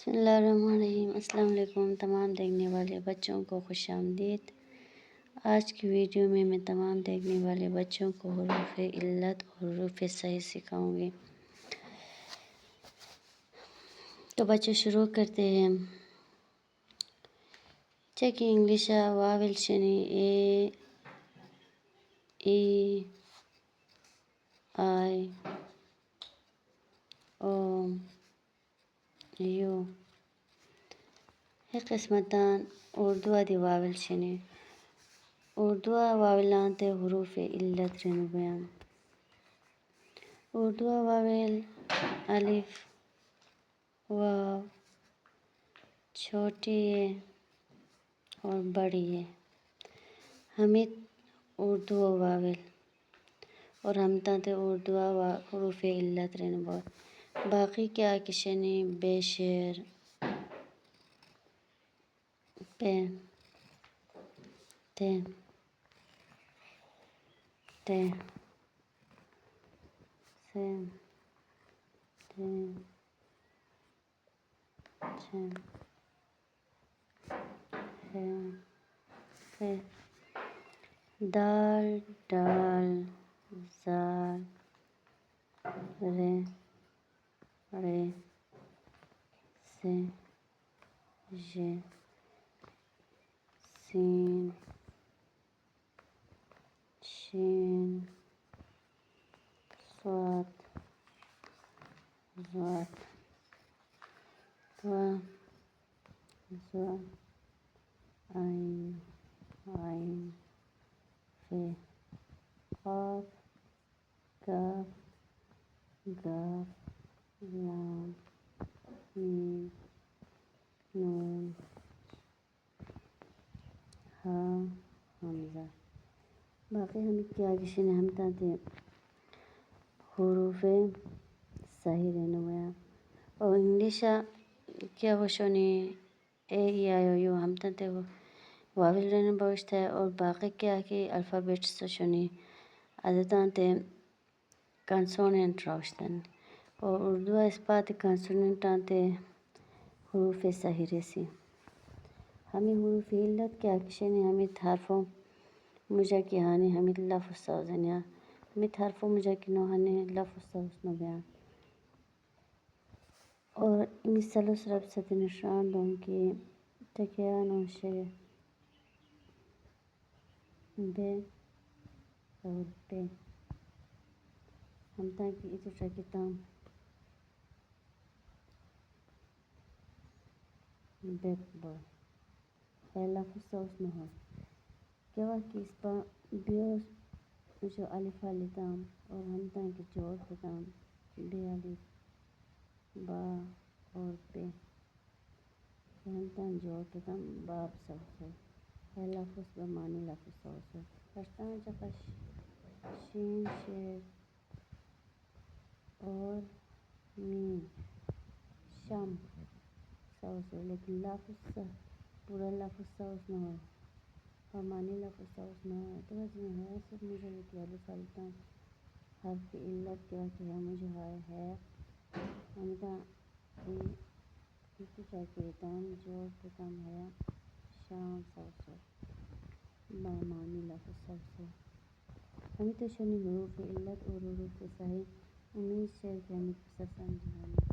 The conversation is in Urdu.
بسم اللہ الرحمن الرحیم۔ السلام علیکم تمام دیکھنے والے بچوں کو خوش آمدید۔ آج کی ویڈیو میں تمام دیکھنے والے بچوں کو حروف علت اور حروف صحیح سکھاؤں گی۔ تو بچوں شروع کرتے ہیں۔ چیک انگلش واول شنی A E I O U قسمتان اردو دی واول شنی اردو واولان تے حروف علت رن بیان اردو واول الف واو چھوٹی ہے اور بڑی ہے۔ حمید اردو واول اور ہمتا تے اردو حروف علت رن بول باقی کیا کشنی بے شیر پے تے تے سے تے چھے ہے دال ڈال زال رے رے سے ژے سین شین صاد ضاد طا ظا عین عین فے قاف کاف گاف لام میم نون ہا حمزہ۔ باقی ہم کیا کشن ہمتا تے حروف صحیح رہنمایا اور انگلش کیا وشونی اے ای آئی او یو ہمتا تے واول رہن بوشتا ہے اور باقی کیا کی الفابیٹس شونی عددان تے کانسوننٹ روشتن اور اردو اسپات کانسوننٹان تے حروف صحیح رسی۔ ہمیں حروف علت کیا کشنی ہمیں حرفوں مجھا کی ہانے ہمیں لفظ سوزنیا ہمیں حرفوں مجھا کی نوہانے لفظ سوزنو بیان اور مثالوس رب ستنشان دون کی تکیانو شے بے اور پے ہمتا کی اتو شاکتام بیک بول ہے لفظ سوزنو ہو کیا کی اس پا بیوس جو الفا لیتام اور ہمتا کی جوڑ پتام بے الف با اور پے ہمتا جوڑ پتام باب سوزو ہے لفظ بمانی لفظ سوزو پشتان جقش شین شیر اور میم شم سوزو لیکن لفظ پورا لفظ سوزنو ہو بمانی لفظ سوزنو ہو تو وجہ ہے سب مجھے کیا بسالتاں حرف علت کیا کیا مجھے ہے ہمتا کسی چاکیتان جوڑ پتام ہے شام سوزو بمانی لفظ سوزو ہمیں تو شنی حروف علت اور حروف صحیح امید سے کہ ہمیں پسند سمجھانے